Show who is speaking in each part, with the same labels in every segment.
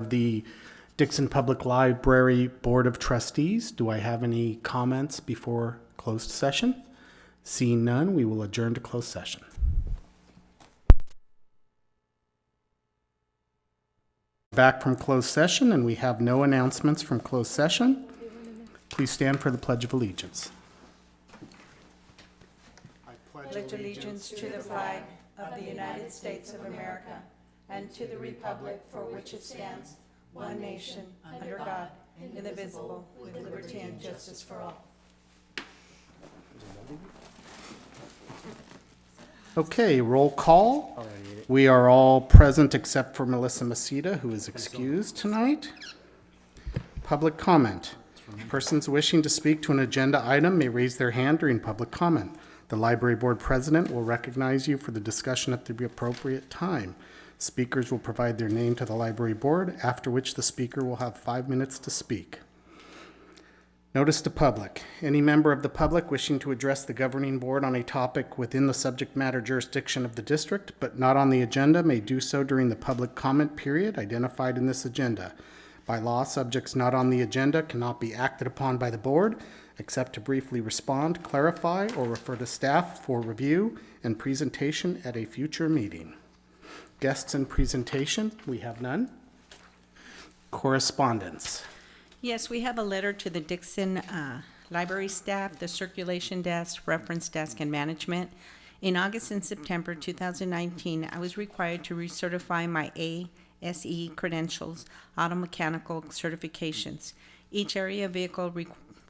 Speaker 1: The Dixon Public Library Board of Trustees. Do I have any comments before closed session? Seeing none, we will adjourn to closed session. Back from closed session, and we have no announcements from closed session. Please stand for the Pledge of Allegiance.
Speaker 2: I pledge allegiance to the flag of the United States of America and to the republic for which it stands, one nation, under God, indivisible, with liberty and justice for all.
Speaker 1: Okay, roll call. We are all present except for Melissa Masita, who is excused tonight. Public comment. Persons wishing to speak to an agenda item may raise their hand during public comment. The library board president will recognize you for the discussion at the appropriate time. Speakers will provide their name to the library board, after which the speaker will have 5 minutes to speak. Notice to public. Any member of the public wishing to address the governing board on a topic within the subject matter jurisdiction of the district, but not on the agenda, may do so during the public comment period identified in this agenda. By law, subjects not on the agenda cannot be acted upon by the board, except to briefly respond, clarify, or refer to staff for review and presentation at a future meeting. Guests and presentation, we have none. Correspondence.
Speaker 3: Yes, we have a letter to the Dixon library staff, the circulation desk, reference desk, and management. In August and September 2019, I was required to recertify my ASE credentials, auto mechanical certifications. Each area vehicle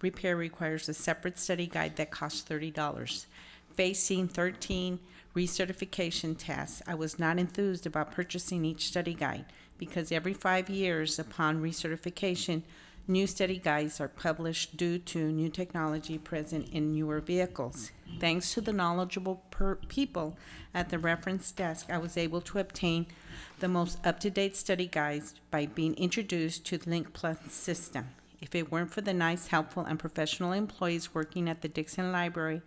Speaker 3: repair requires a separate study guide that costs $30. Facing 13 recertification tests, I was not enthused about purchasing each study guide because every 5 years upon recertification, new study guides are published due to new technology present in newer vehicles. Thanks to the knowledgeable people at the reference desk, I was able to obtain the most up-to-date study guides by being introduced to the Link Plus system. If it weren't for the nice, helpful, and professional employees working at the Dixon Library,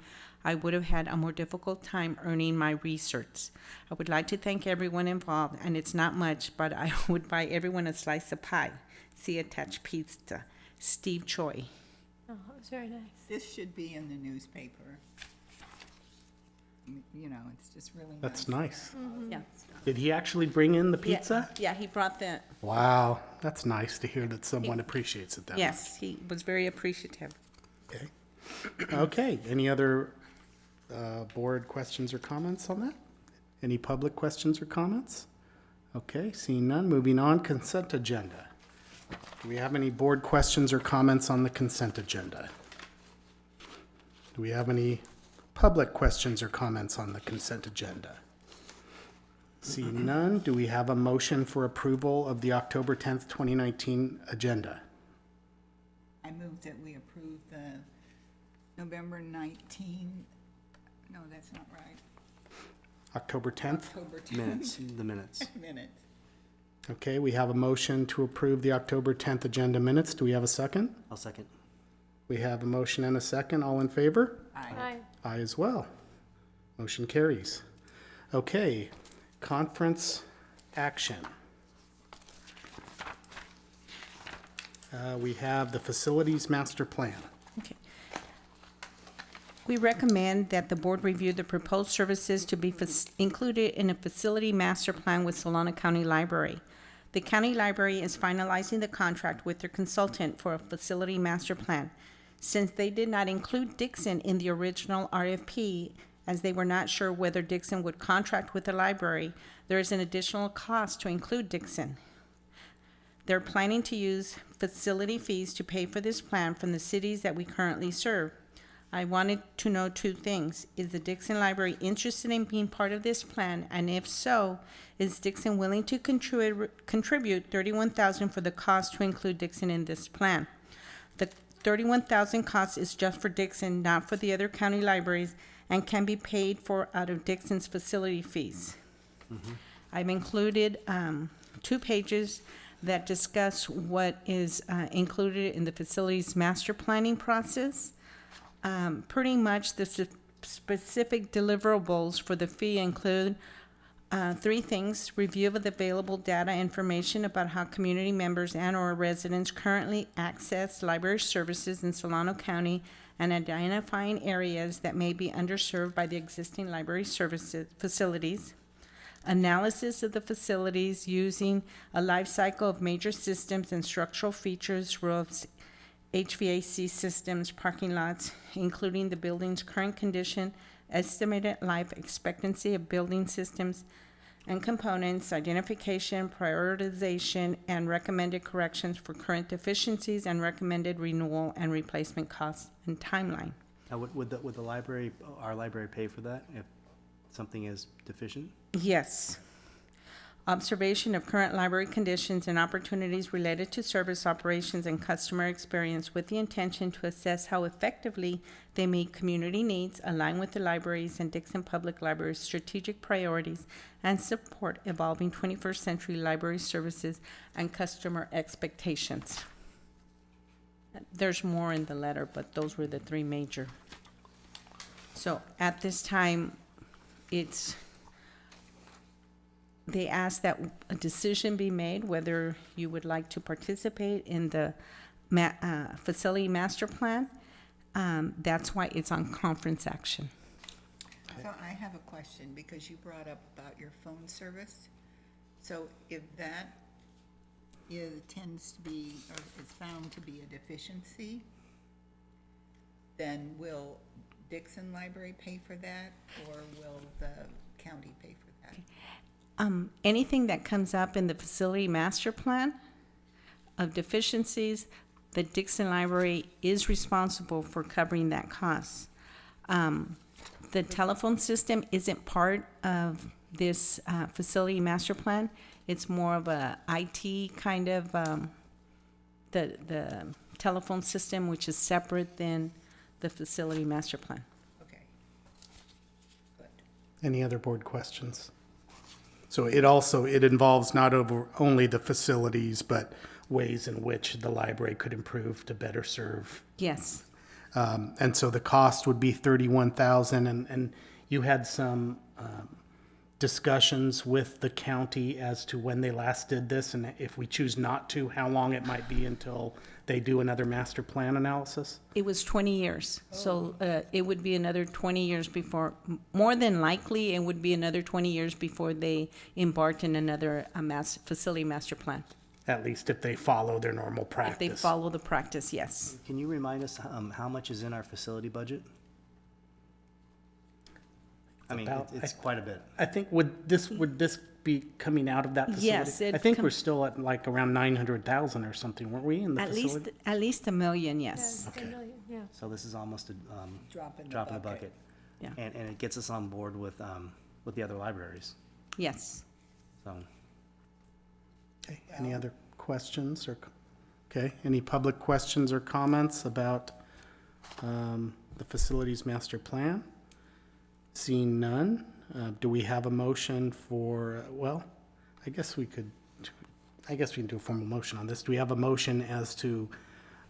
Speaker 3: I would have had a more difficult time earning my research. I would like to thank everyone involved, and it's not much, but I would buy everyone a slice of pie. See attached pizza. Steve Choi.
Speaker 4: Oh, it was very nice.
Speaker 5: This should be in the newspaper. You know, it's just really nice.
Speaker 1: That's nice.
Speaker 3: Yeah.
Speaker 1: Did he actually bring in the pizza?
Speaker 3: Yeah, he brought the,
Speaker 1: Wow, that's nice to hear that someone appreciates it that much.
Speaker 3: yes, he was very appreciative.
Speaker 1: Okay. Okay, any other board questions or comments on that? Any public questions or comments? Okay, seeing none, moving on, consent agenda. Do we have any board questions or comments on the consent agenda? Do we have any public questions or comments on the consent agenda? Seeing none, do we have a motion for approval of the October 10th, 2019 agenda?
Speaker 5: I move that we approve the November 19, no, that's not right.
Speaker 1: October 10th?
Speaker 5: October 10th.
Speaker 6: The minutes.
Speaker 5: Minutes.
Speaker 1: Okay, we have a motion to approve the October 10th agenda minutes. Do we have a second?
Speaker 6: I'll second.
Speaker 1: We have a motion and a second. All in favor?
Speaker 4: Aye.
Speaker 1: Aye as well. Motion carries. Okay, conference action. We have the facilities master plan.
Speaker 3: Okay. We recommend that the board review the proposed services to be included in a facility master plan with Solano County Library. The county library is finalizing the contract with their consultant for a facility master plan. Since they did not include Dixon in the original RFP, as they were not sure whether Dixon would contract with the library, there is an additional cost to include Dixon. They're planning to use facility fees to pay for this plan from the cities that we currently serve. I wanted to know two things. Is the Dixon Library interested in being part of this plan? And if so, is Dixon willing to contribute $31,000 for the cost to include Dixon in this plan? The $31,000 cost is just for Dixon, not for the other county libraries, and can be paid for out of Dixon's facility fees. I've included 2 pages that discuss what is included in the facilities master planning process. Pretty much the specific deliverables for the fee include Three things: review of the available data information about how community members and/or residents currently access library services in Solano County and identifying areas that may be underserved by the existing library services facilities. Analysis of the facilities using a life cycle of major systems and structural features, roofs, HVAC systems, parking lots, including the building's current condition, estimated life expectancy of building systems and components, identification, prioritization, and recommended corrections for current deficiencies, and recommended renewal and replacement costs and timeline.
Speaker 4: Now, would the library, our library pay for that if something is deficient?
Speaker 3: Yes. Observation of current library conditions and opportunities related to service operations and customer experience with the intention to assess how effectively they meet community needs, align with the libraries and Dixon Public Library's strategic priorities, and support evolving 21st century library services and customer expectations. There's more in the letter, but those were the three major. So at this time, they ask that a decision be made whether you would like to participate in the facility master plan. That's why it's on conference action.
Speaker 5: So I have a question, because you brought up about your phone service. So if that tends to be, or is found to be a deficiency, then will Dixon Library pay for that, or will the county pay for that?
Speaker 3: Anything that comes up in the facility master plan of deficiencies, the Dixon Library is responsible for covering that cost. The telephone system isn't part of this facility master plan. It's more of a IT kind of, the telephone system, which is separate than the facility master plan.
Speaker 5: Okay. Good.
Speaker 1: Any other board questions? So it involves not only the facilities, but ways in which the library could improve to better serve.
Speaker 3: Yes.
Speaker 1: And so the cost would be $31,000, and you had some discussions with the county as to when they last did this, and if we choose not to, how long it might be until they do another master plan analysis?
Speaker 3: It was 20 years, so it would be another 20 years before, more than likely, it would be another 20 years before they embarked in another facility master plan.
Speaker 1: At least if they follow their normal
Speaker 3: If
Speaker 1: practice.
Speaker 3: they follow the practice, yes.
Speaker 4: Can you remind us how much is in our facility budget? I mean,
Speaker 1: About-
Speaker 4: it's quite a bit.
Speaker 1: I think would this be coming out of that facility?
Speaker 3: Yes,
Speaker 1: I think we're still at like around 900,000 or something, weren't we, in the facility?
Speaker 3: At least $1 million, yes.
Speaker 1: Okay.
Speaker 6: Yeah.
Speaker 4: So this is almost a
Speaker 5: Drop in the
Speaker 4: drop in the
Speaker 5: bucket.
Speaker 4: bucket.
Speaker 3: Yeah.
Speaker 4: And it gets us on board with the other libraries.
Speaker 3: Yes.
Speaker 4: So,
Speaker 1: Okay, any other questions okay, any public questions or comments about the facilities master plan? Seeing none, do we have a motion for, I guess we can do a formal motion on this. Do we have a motion as to,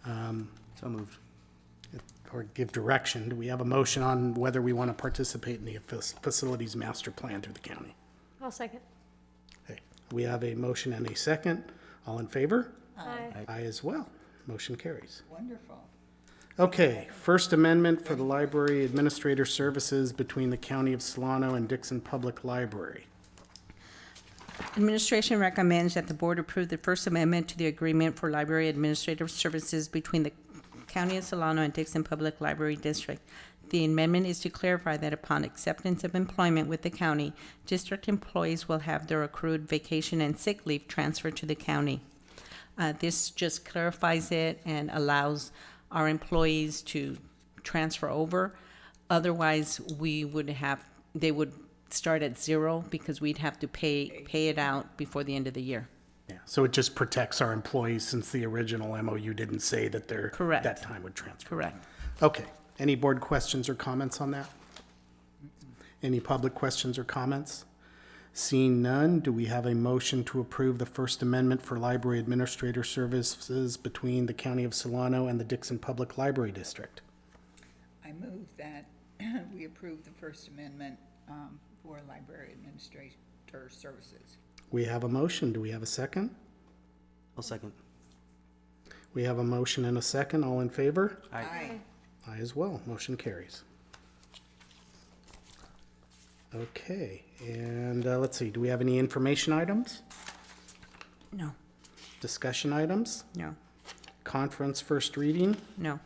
Speaker 4: so moved.
Speaker 1: or give direction? Do we have a motion on whether we want to participate in the facilities master plan through the county?
Speaker 6: I'll second.
Speaker 1: Okay, we have a motion and a second. All in favor?
Speaker 6: Aye.
Speaker 1: Aye as well. Motion carries.
Speaker 5: Wonderful.
Speaker 1: Okay, First Amendment for the Library Administrator Services between the County of Solano and Dixon Public Library.
Speaker 3: Administration recommends that the board approve the First Amendment to the Agreement for Library Administrative Services between the County of Solano and Dixon Public Library District. The amendment is to clarify that upon acceptance of employment with the county, district employees will have their accrued vacation and sick leave transferred to the county. This just clarifies it and allows our employees to transfer over. Otherwise, they would start at zero because we'd have to pay it out before the end of the year.
Speaker 1: Yeah, so it just protects our employees since the original MOU didn't say that
Speaker 3: Correct.
Speaker 1: that time would transfer.
Speaker 3: Correct.
Speaker 1: Okay, any board questions or comments on that? Any public questions or comments? Seeing none, do we have a motion to approve the First Amendment for Library Administrator Services between the County of Solano and the Dixon Public Library District?
Speaker 5: I move that we approve the First Amendment for library contractor services.
Speaker 1: We have a motion. Do we have a second?
Speaker 4: I'll second.
Speaker 1: We have a motion and a second. All in favor?
Speaker 5: Aye.
Speaker 1: Aye as well. Motion carries. Okay, and let's see, do we have any information items?
Speaker 3: No,
Speaker 1: Discussion items?
Speaker 3: no,
Speaker 1: Conference first reading?
Speaker 3: no,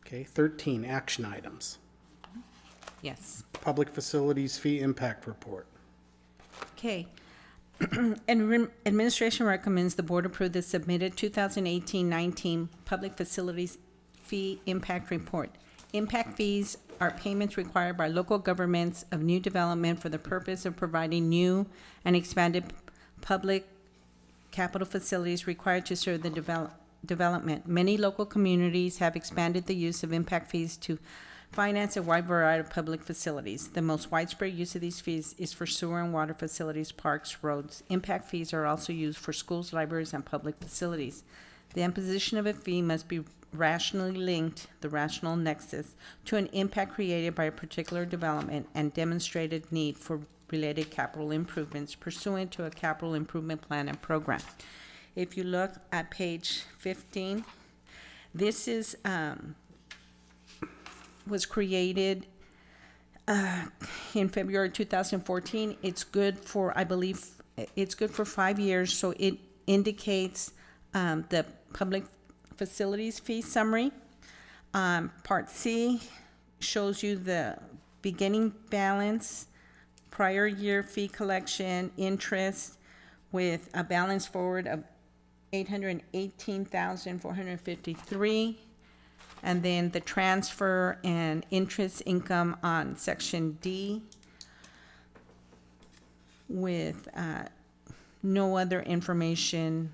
Speaker 1: Okay, 13, action items.
Speaker 3: yes.
Speaker 1: Public facilities fee impact report.
Speaker 3: Okay. Administration recommends the board approve the submitted 2018-19 Public Facilities Fee Impact Report. Impact fees are payments required by local governments of new development for the purpose of providing new and expanded public capital facilities required to serve the development. Many local communities have expanded the use of impact fees to finance a wide variety of public facilities. The most widespread use of these fees is for sewer and water facilities, parks, roads. Impact fees are also used for schools, libraries, and public facilities. The imposition of a fee must be rationally linked, the rational nexus, to an impact created by a particular development and demonstrated need for related capital improvements pursuant to a capital improvement plan and program. If you look at page 15, this is was created in February 2014. It's good for, I believe, it's good for 5 years, so it indicates the public facilities fee summary. Part C shows you the beginning balance, prior year fee collection, interest, with a balance forward of $818,453. And then the transfer and interest income on section D with no other information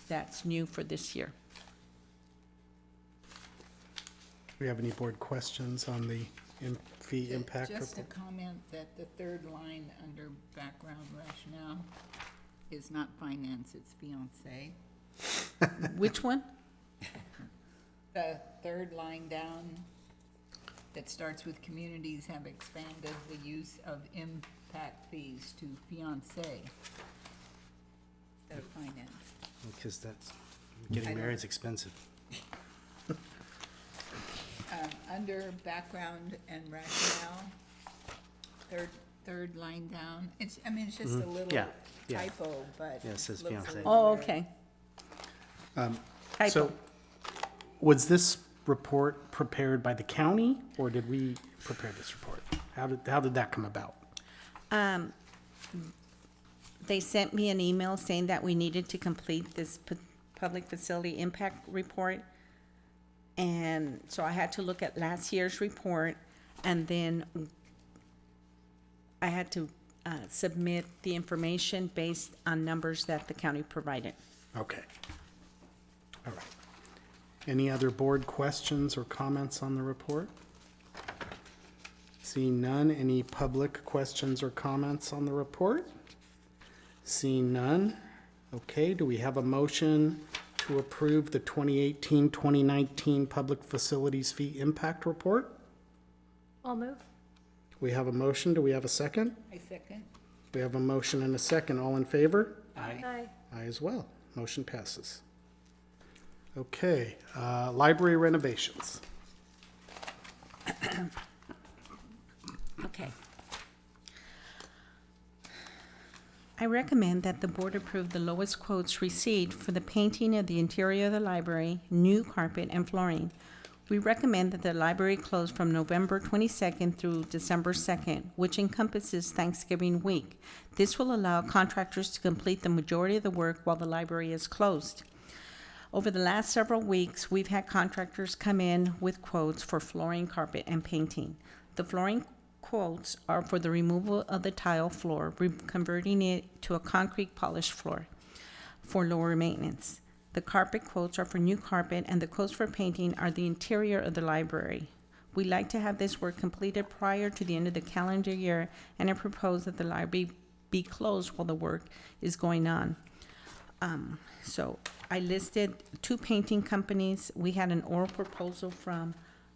Speaker 3: that's new for this year.
Speaker 1: Do we have any board questions on the fee impact
Speaker 5: Just a
Speaker 1: report?
Speaker 5: comment that the third line under background rationale is not finance, it's fiancé.
Speaker 3: Which one?
Speaker 5: The third line down that starts with communities have expanded the use of impact fees to fiancé instead of finance.
Speaker 4: Because that's, getting married is expensive.
Speaker 5: Under background and rationale, third line down, it's, I mean, it's just a little
Speaker 4: Yeah, yeah.
Speaker 5: typo, but.
Speaker 4: Yeah, it says
Speaker 5: looks a
Speaker 4: fiancé.
Speaker 5: little
Speaker 3: Oh,
Speaker 5: weird.
Speaker 3: okay.
Speaker 1: So,
Speaker 3: Typo.
Speaker 1: was this report prepared by the county, or did we prepare this report? How did that come about?
Speaker 3: They sent me an email saying that we needed to complete this public facility impact report. And so I had to look at last year's report, and then I had to submit the information based on numbers that the county provided.
Speaker 1: Okay. All right. Any other board questions or comments on the report? Seeing none, any public questions or comments on the report? Seeing none, okay, do we have a motion to approve the 2018-2019 Public Facilities Fee Impact Report?
Speaker 2: I'll move.
Speaker 1: We have a motion, do we have a second?
Speaker 5: I second.
Speaker 1: We have a motion and a second, all in favor?
Speaker 5: Aye.
Speaker 1: Aye as well, motion passes. Okay, library renovations.
Speaker 3: Okay. I recommend that the board approve the lowest quotes received for the painting of the interior of the library, new carpet, and flooring. We recommend that the library close from November 22nd through December 2nd, which encompasses Thanksgiving week. This will allow contractors to complete the majority of the work while the library is closed. Over the last several weeks, we've had contractors come in with quotes for flooring, carpet, and painting. The flooring quotes are for the removal of the tile floor, converting it to a concrete polished floor for lower maintenance. The carpet quotes are for new carpet, and the quotes for painting are the interior of the library. We like to have this work completed prior to the end of the calendar year, and I propose that the library be closed while the work is going on. So I listed 2 painting companies. We had an oral proposal from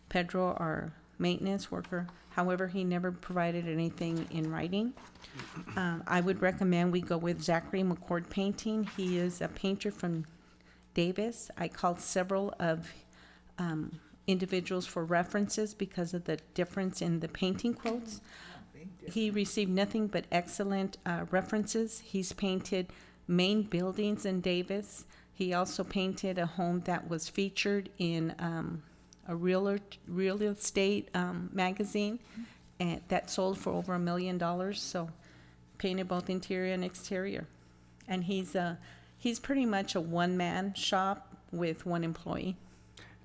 Speaker 3: Pedro, our maintenance worker. However, he never provided anything in writing. I would recommend we go with Zachary McCord Painting. He is a painter from Davis. I called several of individuals for references because of the difference in the painting quotes. He received nothing but excellent references. He's painted main buildings in Davis. He also painted a home that was featured in a real estate magazine, and that sold for over $1 million. So painted both interior and exterior. And he's pretty much a one-man shop with one employee.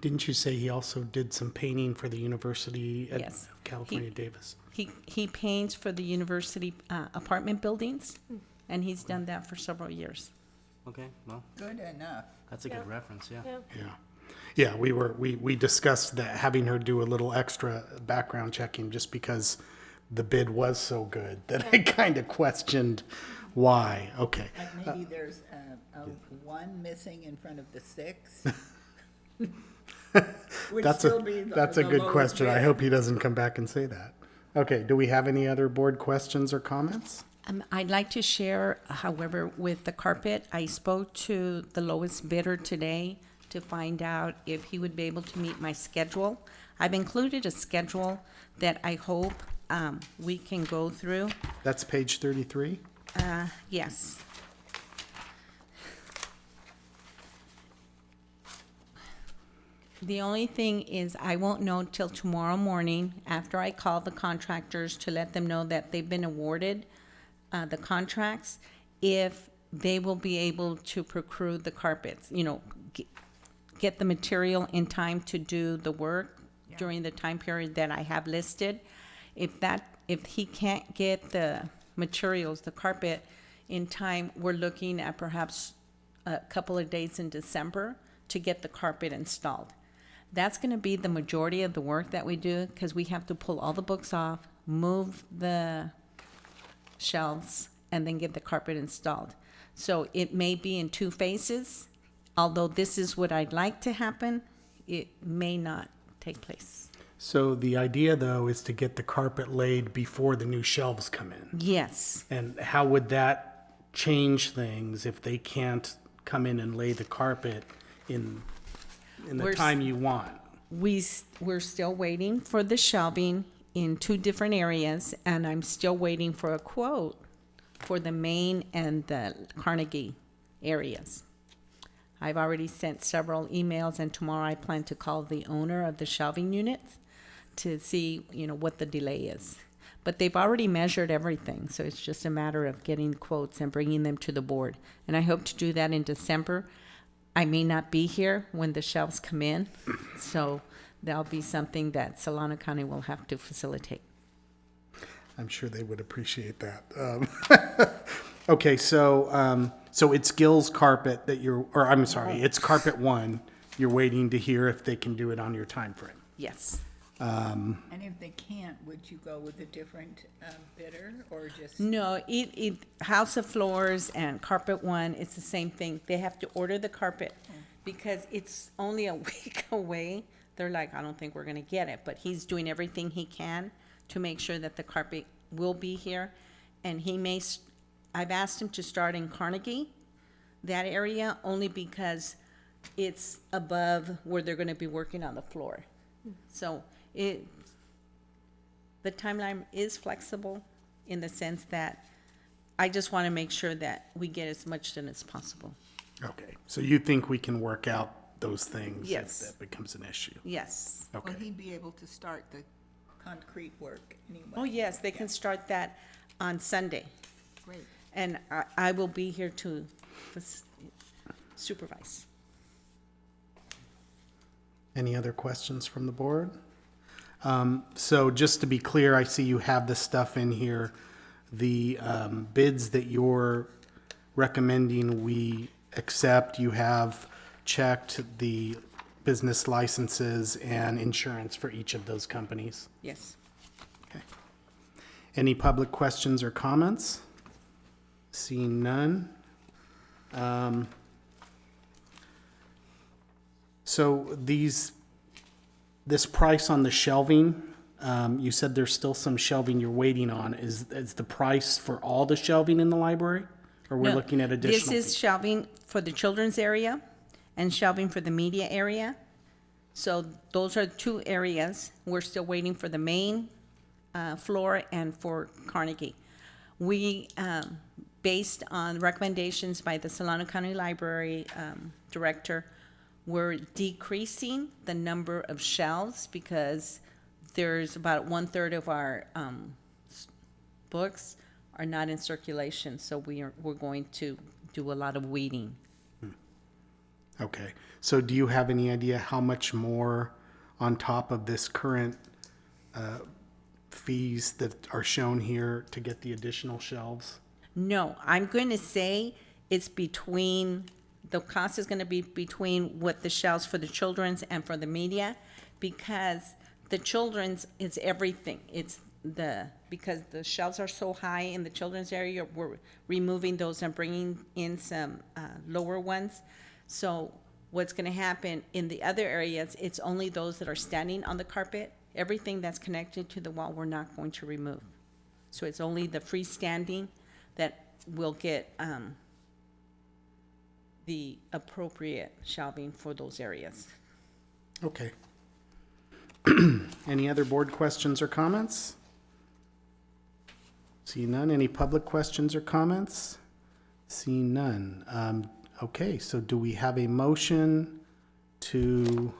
Speaker 1: Didn't you say he also did some painting for the University of
Speaker 3: Yes.
Speaker 1: California, Davis?
Speaker 3: He paints for the university apartment buildings, and he's done that for several years.
Speaker 4: Okay, well,
Speaker 5: Good enough.
Speaker 4: that's a good reference, yeah.
Speaker 1: Yeah. Yeah, we discussed that, having her do a little extra background checking just because the bid was so good that I kind of questioned why. Okay.
Speaker 5: Like maybe there's a one missing in front of the 6. Would
Speaker 1: That's
Speaker 5: still be the
Speaker 1: a good
Speaker 5: lowest
Speaker 1: question. I
Speaker 5: bid.
Speaker 1: hope he doesn't come back and say that. Okay, do we have any other board questions or comments?
Speaker 3: I'd like to share, however, with the carpet, I spoke to the lowest bidder today to find out if he would be able to meet my schedule. I've included a schedule that I hope we can go through.
Speaker 1: That's page 33?
Speaker 3: Yes. The only thing is I won't know till tomorrow morning after I call the contractors to let them know that they've been awarded the contracts, if they will be able to procure the carpets, get the material in time to do the work during the time period that I have listed. If he can't get the materials, the carpet, in time, we're looking at perhaps a couple of days in December to get the carpet installed. That's going to be the majority of the work that we do, because we have to pull all the books off, move the shelves, and then get the carpet installed. So it may be in 2 phases. Although this is what I'd like to happen, it may not take place.
Speaker 1: So the idea, though, is to get the carpet laid before the new shelves come in.
Speaker 3: Yes.
Speaker 1: And how would that change things if they can't come in and lay the carpet in the
Speaker 3: We're
Speaker 1: time you want?
Speaker 3: We're still waiting for the shelving in 2 different areas, and I'm still waiting for a quote for the main and the Carnegie areas. I've already sent several emails, and tomorrow I plan to call the owner of the shelving units to see, what the delay is. But they've already measured everything, so it's just a matter of getting quotes and bringing them to the board. And I hope to do that in December. I may not be here when the shelves come in, so that'll be something that Solano County will have to facilitate.
Speaker 1: I'm sure they would appreciate that. Okay, so it's Gill's carpet that it's carpet 1. You're waiting to hear if they can do it on your time frame.
Speaker 3: Yes.
Speaker 5: And if they can't, would you go with a different bidder or just?
Speaker 3: No, House of Floors and Carpet One, it's the same thing. They have to order the carpet because it's only a week away. They're like, I don't think we're gonna get it, but he's doing everything he can to make sure that the carpet will be here. And I've asked him to start in Carnegie, that area, only because it's above where they're gonna be working on the floor. So the timeline is flexible in the sense that I just want to make sure that we get as much done as possible.
Speaker 1: Okay, so you think we can work out those things if
Speaker 3: Yes.
Speaker 1: that becomes an issue?
Speaker 3: Yes.
Speaker 5: Will
Speaker 1: Okay.
Speaker 5: he be able to start the concrete work anyway?
Speaker 3: Oh, yes, they can start that on Sunday.
Speaker 5: Great.
Speaker 3: And I will be here to supervise.
Speaker 1: Any other questions from the board? So just to be clear, I see you have the stuff in here. The bids that you're recommending we accept, you have checked the business licenses and insurance for each of those companies.
Speaker 3: Yes.
Speaker 1: Okay. Any public questions or comments? Seeing none. So this price on the shelving, you said there's still some shelving you're waiting on. Is the price for all the shelving in the library? Or we're
Speaker 3: No,
Speaker 1: looking at additional?
Speaker 3: This is
Speaker 1: fees?
Speaker 3: shelving for the children's area and shelving for the media area. So those are two areas. We're still waiting for the main floor and for Carnegie. We, based on recommendations by the Solano County Library Director, we're decreasing the number of shelves because there's about 1/3 of our books are not in circulation, so we're going to do a lot of weeding.
Speaker 1: Okay, so do you have any idea how much more on top of this current fees that are shown here to get the additional shelves?
Speaker 3: No, I'm going to say it's between, the cost is gonna be between what the shelves for the children's and for the media, because the children's is everything. Because the shelves are so high in the children's area, we're removing those and bringing in some lower ones. So what's gonna happen in the other areas, it's only those that are standing on the carpet. Everything that's connected to the wall, we're not going to remove. So it's only the freestanding that will get the appropriate shelving for those areas.
Speaker 1: Okay. Any other board questions or comments? See none. Any public questions or comments? See none. Okay, so do we have a motion to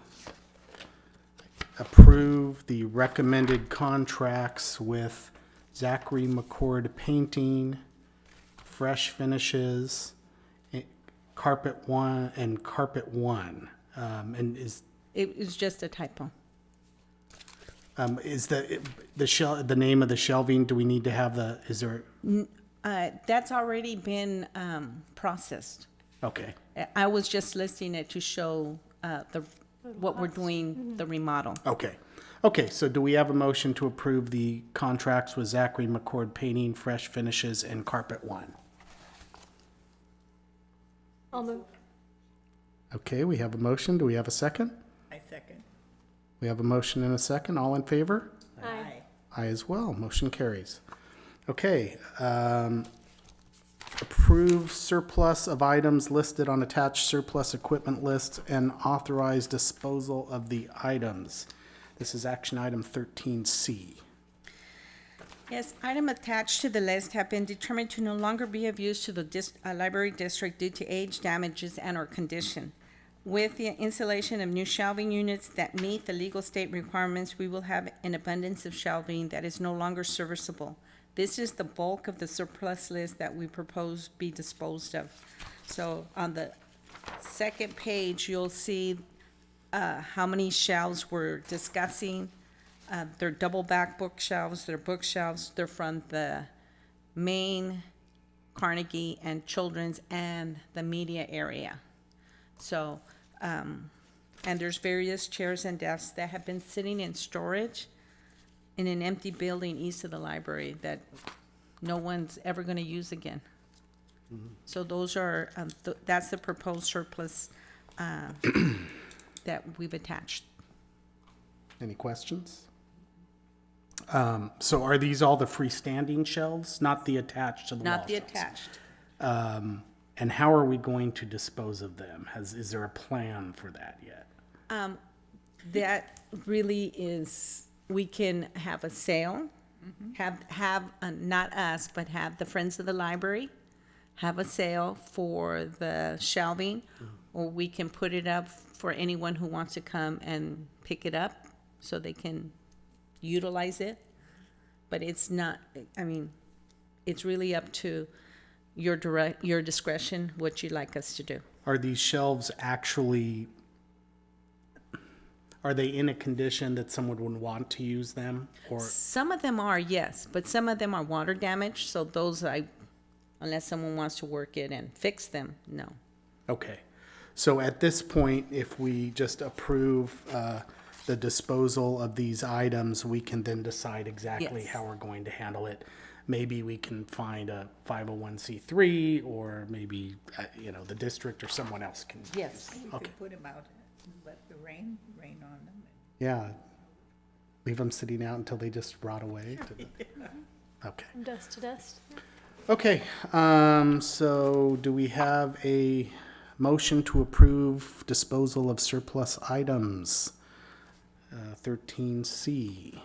Speaker 1: approve the recommended contracts with Zachary McCord Painting, Fresh Finishes, Carpet One, and Carpet One? And
Speaker 3: It was just a typo.
Speaker 1: is the name of the shelving, do we need to have is there,
Speaker 3: That's already been processed.
Speaker 1: okay,
Speaker 3: I was just listing it to show what we're doing, the remodel.
Speaker 1: okay. Okay, so do we have a motion to approve the contracts with Zachary McCord Painting, Fresh Finishes, and Carpet One?
Speaker 2: I'll move.
Speaker 1: Okay, we have a motion. Do we have a second?
Speaker 5: I second.
Speaker 1: We have a motion and a second. All in favor?
Speaker 2: Aye.
Speaker 1: Aye as well. Motion carries. Okay, approve surplus of items listed on attached surplus equipment list and authorize disposal of the items. This is action item 13C.
Speaker 3: Yes, item attached to the list have been determined to no longer be of use to the library district due to age, damages, and/or condition. With the installation of new shelving units that meet the legal state requirements, we will have an abundance of shelving that is no longer serviceable. This is the bulk of the surplus list that we propose be disposed of. So on the second page, you'll see how many shelves we're discussing. They're double back bookshelves, they're bookshelves, they're from the main, Carnegie, and children's, and the media area. So, and there's various chairs and desks that have been sitting in storage in an empty building east of the library that no one's ever gonna use again. So those are, that's the proposed surplus that we've attached.
Speaker 1: Any questions? So are these all the freestanding shelves, not the attached to the wall
Speaker 3: Not the
Speaker 1: shelves?
Speaker 3: attached.
Speaker 1: And how are we going to dispose of them? Is there a plan for that yet?
Speaker 3: That really is, we can have a sale, not us, but have the Friends of the Library have a sale for the shelving, or we can put it up for anyone who wants to come and pick it up so they can utilize it. But it's not, I mean, it's really up to your discretion, what you'd like us to do.
Speaker 1: Are these shelves actually, are they in a condition that someone would want to use them? Or,
Speaker 3: Some of them are, yes, but some of them are water damaged, so those unless someone wants to work it and fix them, no.
Speaker 1: okay. So at this point, if we just approve the disposal of these items, we can then decide exactly
Speaker 3: Yes.
Speaker 1: how we're going to handle it. Maybe we can find a 501c3, or maybe, the district or someone else can.
Speaker 3: Yes.
Speaker 5: You
Speaker 1: Okay.
Speaker 5: could put them out, let the rain on them.
Speaker 1: Yeah. Leave them sitting out until they just rot away? Okay.
Speaker 6: From dust to dust.
Speaker 1: Okay, so do we have a motion to approve disposal of surplus items? 13C.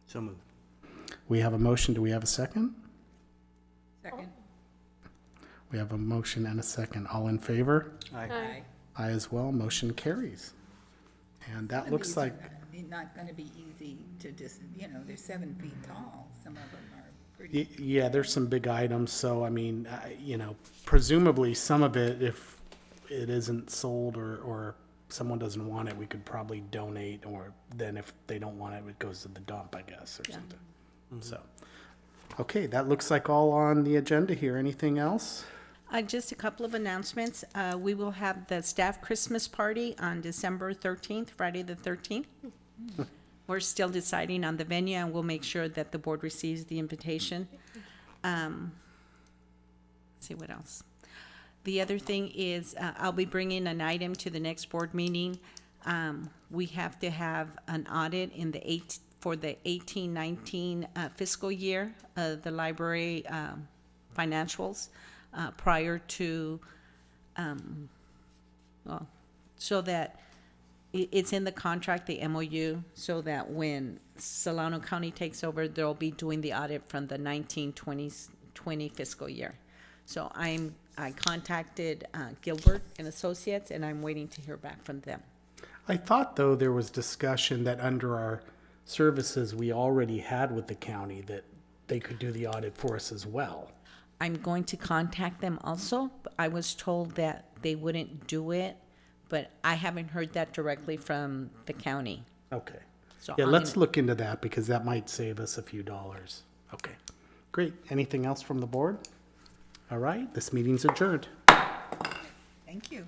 Speaker 4: So moved.
Speaker 1: We have a motion. Do we have a second?
Speaker 5: Second?
Speaker 1: We have a motion and a second. All in favor?
Speaker 4: Aye.
Speaker 5: Aye.
Speaker 1: Aye as well. Motion carries. And that looks like,
Speaker 5: Not gonna be easy to just, they're 7 feet tall. Some of them are pretty.
Speaker 1: yeah, there's some big items. So, I mean, presumably some of it, if it isn't sold or someone doesn't want it, we could probably donate, or then if they don't want it, it goes to the dump, I guess, or something. So, okay, that looks like all on the agenda here. Anything else?
Speaker 3: Just a couple of announcements. We will have the staff Christmas party on December 13th, Friday the 13th. We're still deciding on the venue, and we'll make sure that the board receives the invitation. Let's see what else. The other thing is, I'll be bringing an item to the next board meeting. We have to have an audit for the 18-19 fiscal year, the library financials, prior to, so that it's in the contract, the MOU, so that when Solano County takes over, they'll be doing the audit from the 19-20 fiscal year. So I contacted Gilbert and Associates, and I'm waiting to hear back from them.
Speaker 1: I thought, though, there was discussion that under our services we already had with the county that they could do the audit for us as well.
Speaker 3: I'm going to contact them also. I was told that they wouldn't do it, but I haven't heard that directly from the county.
Speaker 1: Okay.
Speaker 3: So
Speaker 1: Yeah,
Speaker 3: I'm
Speaker 1: let's
Speaker 3: gonna-
Speaker 1: look into that because that might save us a few dollars. Okay, great. Anything else from the board? All right, this meeting's adjourned.
Speaker 5: Thank you.